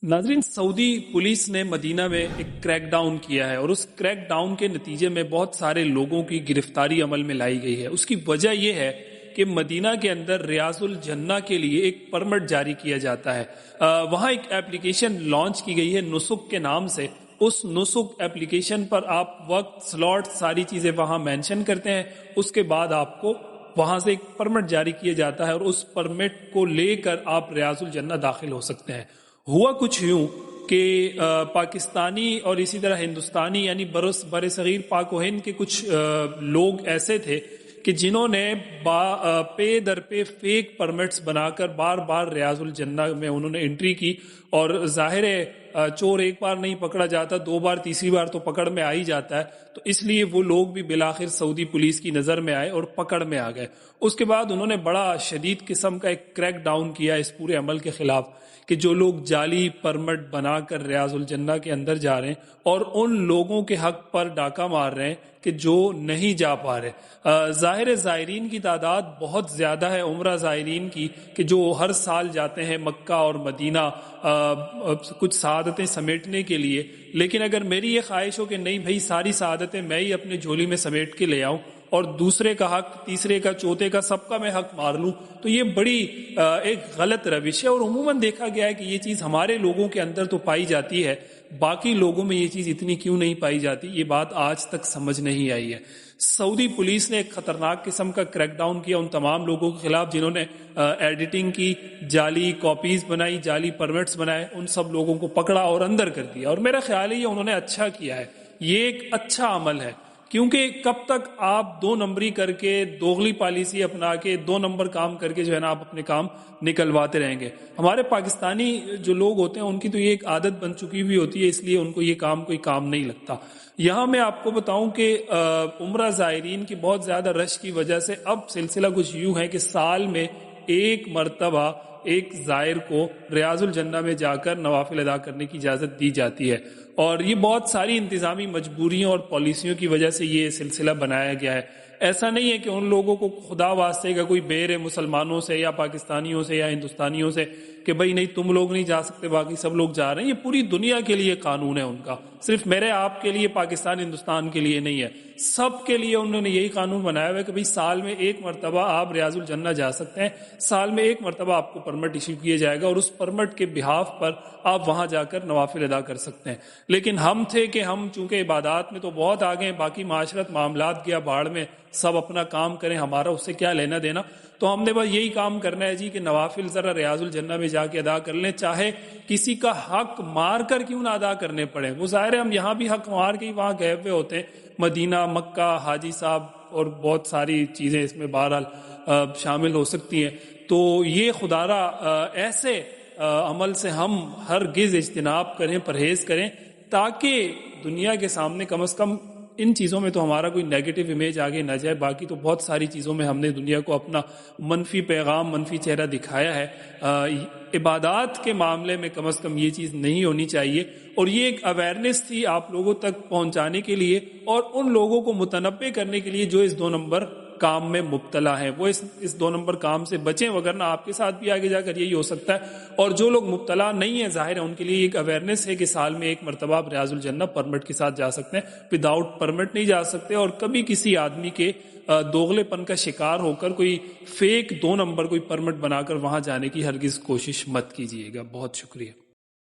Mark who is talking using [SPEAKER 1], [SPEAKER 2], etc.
[SPEAKER 1] ناظرین، سعودی پولیس نے مدینہ میں ایک کریک ڈاؤن کیا ہے اور اس کریک ڈاؤن کے نتیجے میں بہت سارے لوگوں کی گرفتاری عمل میں لائی گئی ہے۔ اس کی وجہ یہ ہے کہ مدینہ کے اندر ریاض الجنہ کے لیے ایک پرمٹ جاری کیا جاتا ہے۔ وہاں ایک ایپلیکیشن لانچ کی گئی ہے نسک کے نام سے۔ اس نسک ایپلیکیشن پر آپ وقت، سلاٹ، ساری چیزیں وہاں مینشن کرتے ہیں۔ اس کے بعد آپ کو وہاں سے ایک پرمٹ جاری کیا جاتا ہے اور اس پرمٹ کو لے کر آپ ریاض الجنہ داخل ہو سکتے ہیں۔ ہوا کچھ یوں کہ پاکستانی اور اسی طرح ہندوستانی یعنی بر صغیر پاک و ہند کے کچھ لوگ ایسے تھے کہ جنہوں نے پے در پے فیک پرمٹس بنا کر بار بار ریاض الجنہ میں انہوں نے انٹری کی، اور ظاہر ہے چور ایک بار نہیں پکڑا جاتا، دو بار تیسری بار تو پکڑ میں آ ہی جاتا ہے، تو اس لیے وہ لوگ بھی بالآخر سعودی پولیس کی نظر میں آئے اور پکڑ میں آ گئے۔ اس کے بعد انہوں نے بڑا شدید قسم کا ایک کریک ڈاؤن کیا اس پورے عمل کے خلاف کہ جو لوگ جعلی پرمٹ بنا کر ریاض الجنہ کے اندر جا رہے ہیں اور ان لوگوں کے حق پر ڈاکہ مار رہے ہیں کہ جو نہیں جا پا رہے۔ ظاہر زائرین کی تعداد بہت زیادہ ہے، عمرہ زائرین کی، کہ جو ہر سال جاتے ہیں مکہ اور مدینہ کچھ سعادتیں سمیٹنے کے لیے، لیکن اگر میری یہ خواہش ہو کہ نہیں بھائی ساری سعادتیں میں ہی اپنے جھولی میں سمیٹ کے لے آؤں اور دوسرے کا حق، تیسرے کا، چوتھے کا، سب کا میں حق مار لوں، تو یہ بڑی ایک غلط روش ہے۔ اور عموماً دیکھا گیا ہے کہ یہ چیز ہمارے لوگوں کے اندر تو پائی جاتی ہے، باقی لوگوں میں یہ چیز اتنی کیوں نہیں پائی جاتی، یہ بات آج تک سمجھ نہیں آئی ہے۔ سعودی پولیس نے ایک خطرناک قسم کا کریک ڈاؤن کیا ان تمام لوگوں کے خلاف جنہوں نے ایڈیٹنگ کی، جعلی کاپیز بنائی، جعلی پرمٹس بنائے، ان سب لوگوں کو پکڑا اور اندر کر دیا۔ اور میرا خیال ہے یہ انہوں نے اچھا کیا ہے، یہ ایک اچھا عمل ہے، کیونکہ کب تک آپ دو نمبری کر کے، دوغلی پالیسی اپنا کے، دو نمبر کام کر کے جو ہے نا آپ اپنے کام نکلواتے رہیں گے۔ ہمارے پاکستانی جو لوگ ہوتے ہیں ان کی تو یہ ایک عادت بن چکی ہوئی ہوتی ہے، اس لیے ان کو یہ کام کوئی کام نہیں لگتا۔ یہاں میں آپ کو بتاؤں کہ عمرہ زائرین کی بہت زیادہ رش کی وجہ سے اب سلسلہ کچھ یوں ہے کہ سال میں ایک مرتبہ ایک زائر کو ریاض الجنہ میں جا کر نوافل ادا کرنے کی اجازت دی جاتی ہے، اور یہ بہت ساری انتظامی مجبوریوں اور پالیسیوں کی وجہ سے یہ سلسلہ بنایا گیا ہے۔ ایسا نہیں ہے کہ ان لوگوں کو خدا واسطے کا کوئی بیر ہے مسلمانوں سے یا پاکستانیوں سے یا ہندوستانیوں سے کہ بھئی نہیں تم لوگ نہیں جا سکتے باقی سب لوگ جا رہے ہیں۔ یہ پوری دنیا کے لیے قانون ہے ان کا، صرف میرے آپ کے لیے، پاکستان ہندوستان کے لیے نہیں ہے، سب کے لیے انہوں نے یہی قانون بنایا ہوا ہے کہ بھئی سال میں ایک مرتبہ آپ ریاض الجنہ جا سکتے ہیں، سال میں ایک مرتبہ آپ کو پرمٹ ایشو کیا جائے گا اور اس پرمٹ کے بہاف پر آپ وہاں جا کر نوافل ادا کر سکتے ہیں۔ لیکن ہم تھے کہ ہم چونکہ عبادات میں تو بہت آگے ہیں، باقی معاشرت معاملات گیا بھاڑ میں، سب اپنا کام کریں، ہمارا اس سے کیا لینا دینا، تو ہم نے بس یہی کام کرنا ہے جی کہ نوافل ذرا ریاض الجنہ میں جا کے ادا کر لیں، چاہے کسی کا حق مار کر کیوں نہ ادا کرنے پڑے۔ وہ ظاہر ہے ہم یہاں بھی حق مار کے ہی وہاں گئے ہوئے ہوتے ہیں، مدینہ، مکہ، حاجی صاحب اور بہت ساری چیزیں اس میں بہرحال شامل ہو سکتی ہیں۔ تو یہ خدارا ایسے عمل سے ہم ہرگز اجتناب کریں، پرہیز کریں، تاکہ دنیا کے سامنے کم از کم ان چیزوں میں تو ہمارا کوئی نیگیٹو امیج آگے نہ جائے، باقی تو بہت ساری چیزوں میں ہم نے دنیا کو اپنا منفی پیغام، منفی چہرہ دکھایا ہے۔ عبادات کے معاملے میں کم از کم یہ چیز نہیں ہونی چاہیے، اور یہ ایک اویئرنیس تھی آپ لوگوں تک پہنچانے کے لیے اور ان لوگوں کو متنبع کرنے کے لیے جو اس 2 نمبر کام میں مبتلا ہیں، وہ اس 2 نمبر کام سے بچیں، وگرنہ آپ کے ساتھ بھی آگے جا کر یہی ہو سکتا ہے۔ اور جو لوگ مبتلا نہیں ہیں ظاہر ہے ان کے لیے ایک اویئرنیس ہے کہ سال میں ایک مرتبہ آپ ریاض الجنہ پرمٹ کے ساتھ جا سکتے ہیں، وداؤٹ پرمٹ نہیں جا سکتے، اور کبھی کسی آدمی کے دوغلے پن کا شکار ہو کر کوئی فیک 2 نمبر کوئی پرمٹ بنا کر وہاں جانے کی ہرگز کوشش مت کیجیے گا۔ بہت شکریہ۔